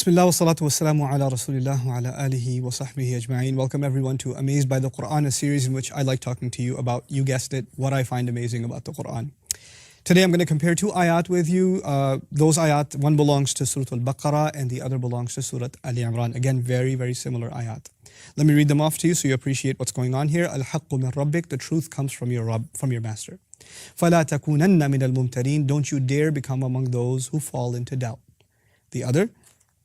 Bismillah wa salatu wa salamu ala Rasulillah wa ala alihi wa sahbihi ajma'in. Welcome everyone to Amazed by the Quran, a series in which I like talking to you about, you guessed it, what I find amazing about the Quran. Today I'm going to compare two ayat with you. Those ayat, one belongs to Surah Al-Baqarah and the other belongs to Surah Ali Imran. Again, very, very similar ayat. Let me read them off to you so you appreciate what's going on here. Al-haqqu min rabbik, the truth comes from your Rabb, from your master. فَلَا تَكُونَنَّ مِنَ الْمُمْتَرِينَ, don't you dare become among those who fall into doubt. The other,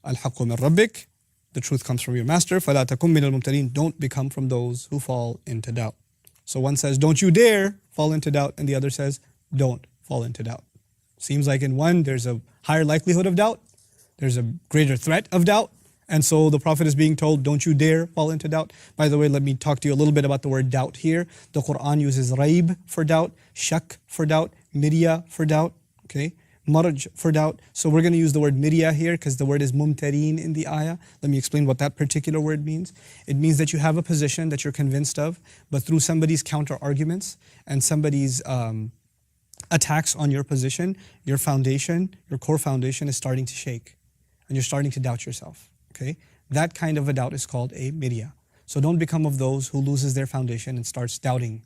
Al-haqqu min rabbik, the truth comes from your master. فَلَا تَكُن مِنَ الْمُمْتَرِينَ, don't become from those who fall into doubt. So one says, don't you dare fall into doubt, and the other says, don't fall into doubt. Seems like in one, there's a higher likelihood of doubt, there's a greater threat of doubt, and so the Prophet is being told, don't you dare fall into doubt. By the way, let me talk to you a little bit about the word doubt here. The Quran uses raib for doubt, shak for doubt, mirya for doubt, okay? Marj for doubt. So we're going to use the word mirya here because the word is mumtareen in the ayah. Let me explain what that particular word means. It means that you have a position that you're convinced of, but through somebody's counter arguments and somebody's attacks on your position, your foundation, your core foundation is starting to shake and you're starting to doubt yourself. Okay, that kind of a doubt is called a mirya. So don't become of those who loses their foundation and starts doubting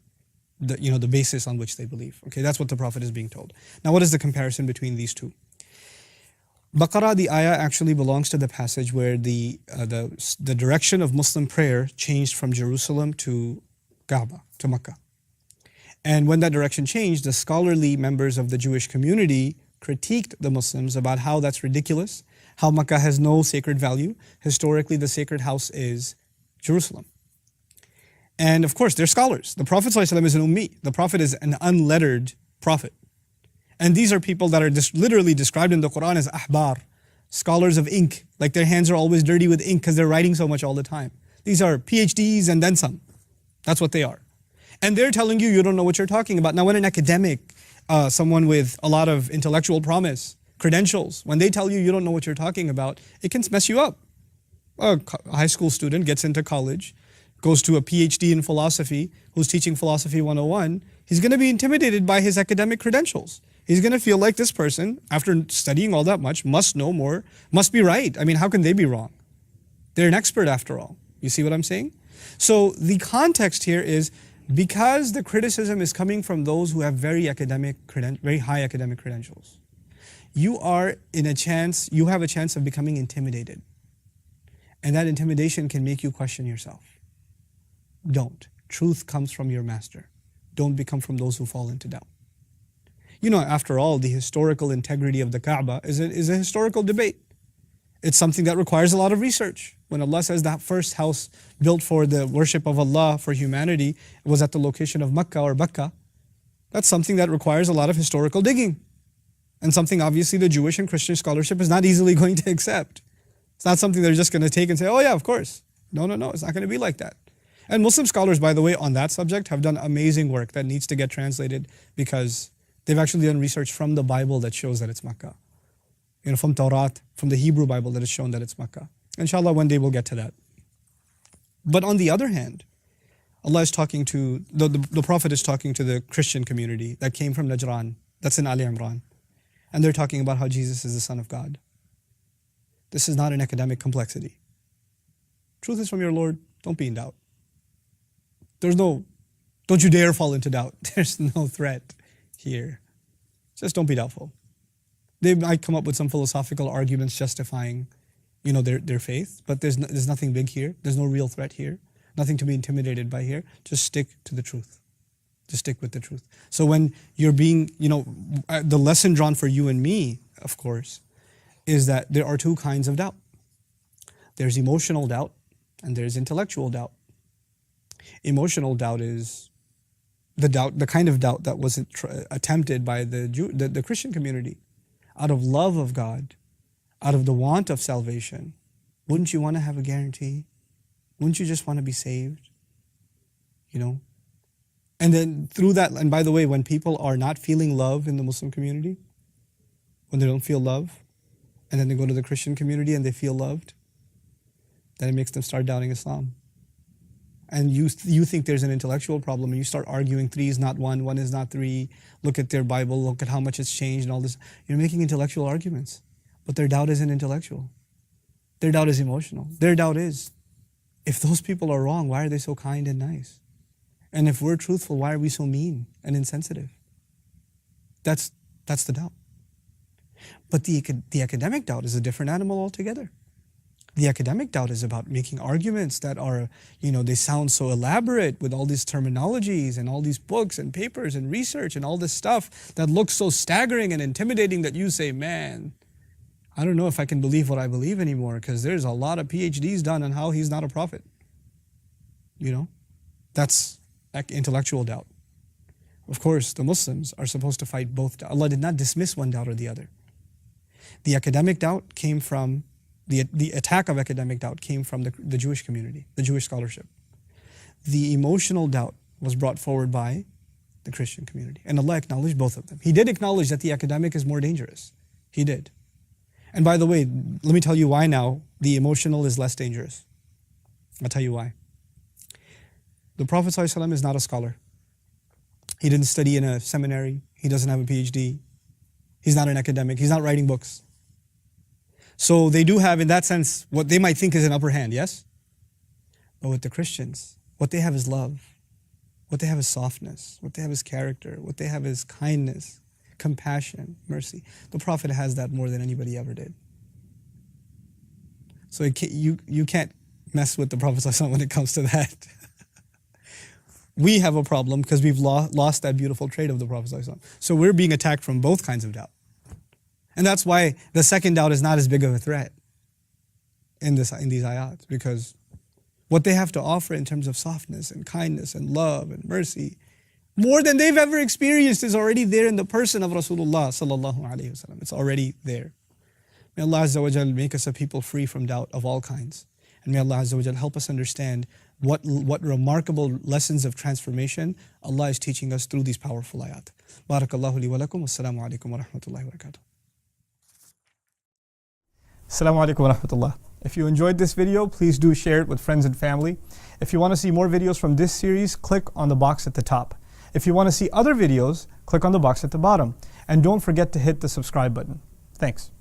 the basis on which they believe. Okay, that's what the Prophet is being told. Now, what is the comparison between these two? Baqarah, the ayah actually belongs to the passage where the direction of Muslim prayer changed from Jerusalem to Kaaba, to Mecca. And when that direction changed, the scholarly members of the Jewish community critiqued the Muslims about how that's ridiculous, how Mecca has no sacred value. Historically, the sacred house is Jerusalem. And of course, they're scholars. The Prophet ﷺ is an ummi. The Prophet is an unlettered prophet. And these are people that are literally described in the Quran as ahbar, scholars of ink. Like their hands are always dirty with ink because they're writing so much all the time. These are PhDs and then some. That's what they are. And they're telling you, you don't know what you're talking about. Now when an academic, someone with a lot of intellectual promise, credentials, when they tell you you don't know what you're talking about, it can mess you up. A high school student gets into college, goes to a PhD in philosophy, who's teaching philosophy 101, he's going to be intimidated by his academic credentials. He's going to feel like this person, after studying all that much, must know more, must be right. I mean, how can they be wrong? They're an expert after all. You see what I'm saying? So the context here is, because the criticism is coming from those who have very high academic credentials, you have a chance of becoming intimidated. And that intimidation can make you question yourself. Don't. Truth comes from your master. Don't become from those who fall into doubt. You know, after all, the historical integrity of the Kaaba is a historical debate. It's something that requires a lot of research. When Allah says that first house built for the worship of Allah for humanity was at the location of Makkah or Bakka, that's something that requires a lot of historical digging. And something obviously the Jewish and Christian scholarship is not easily going to accept. It's not something they're just going to take and say, oh yeah, of course. No, it's not going to be like that. And Muslim scholars, by the way, on that subject have done amazing work that needs to get translated because they've actually done research from the Bible that shows that it's Makkah. You know, from Tawrat, from the Hebrew Bible that has shown that it's Makkah. Inshallah, one day we'll get to that. But on the other hand, Allah is talking to, the Prophet is talking to the Christian community that came from Najran, that's in Ali Imran. And they're talking about how Jesus is the Son of God. This is not an academic complexity. Truth is from your Lord, don't be in doubt. Don't you dare fall into doubt. There's no threat here. Just don't be doubtful. They might come up with some philosophical arguments justifying, their faith, but there's nothing big here. There's no real threat here. Nothing to be intimidated by here. Just stick to the truth. Just stick with the truth. So when you're being, the lesson drawn for you and me, of course, is that there are two kinds of doubt. There's emotional doubt and there's intellectual doubt. Emotional doubt is the kind of doubt that was attempted by the Christian community. Out of love of God, out of the want of salvation, wouldn't you want to have a guarantee? Wouldn't you just want to be saved? And then through that, and by the way, when people are not feeling love in the Muslim community, when they don't feel love, and then they go to the Christian community and they feel loved, then it makes them start doubting Islam. And you think there's an intellectual problem and you start arguing 3 is not 1, 1 is not 3, look at their Bible, look at how much it's changed and all this. You're making intellectual arguments, but their doubt isn't intellectual. Their doubt is emotional. Their doubt is, if those people are wrong, why are they so kind and nice? And if we're truthful, why are we so mean and insensitive? That's the doubt. But the academic doubt is a different animal altogether. The academic doubt is about making arguments that are, they sound so elaborate with all these terminologies and all these books and papers and research and all this stuff that looks so staggering and intimidating that you say, man, I don't know if I can believe what I believe anymore, because there's a lot of PhDs done on how he's not a prophet. That's intellectual doubt. Of course, the Muslims are supposed to fight both doubts. Allah did not dismiss one doubt or the other. The academic doubt came from, the attack of academic doubt came from the Jewish community, the Jewish scholarship. The emotional doubt was brought forward by the Christian community. And Allah acknowledged both of them. He did acknowledge that the academic is more dangerous. He did. And by the way, let me tell you why now the emotional is less dangerous. I'll tell you why. The Prophet ﷺ is not a scholar. He didn't study in a seminary. He doesn't have a PhD. He's not an academic. He's not writing books. So they do have, in that sense, what they might think is an upper hand, yes? But with the Christians, what they have is love. What they have is softness. What they have is character. What they have is kindness, compassion, mercy. The Prophet has that more than anybody ever did. So you can't mess with the Prophet ﷺ when it comes to that. We have a problem because we've lost that beautiful trait of the Prophet ﷺ. So we're being attacked from both kinds of doubt. And that's why the second doubt is not as big of a threat in these ayat, because what they have to offer in terms of softness and kindness and love and mercy, more than they've ever experienced, is already there in the person of Rasulullah sallallahu alaihi wasallam. It's already there. May Allah Azza wa Jal make us a people free from doubt of all kinds. And may Allah Azza wa Jal help us understand what remarkable lessons of transformation Allah is teaching us through these powerful ayat. Barakallahu li wa lakum. Wassalamu alaikum wa rahmatullahi wa barakatuh. Assalamu alaikum wa rahmatullah. If you enjoyed this video, please do share it with friends and family. If you want to see more videos from this series, click on the box at the top. If you want to see other videos, click on the box at the bottom. And don't forget to hit the subscribe button. Thanks.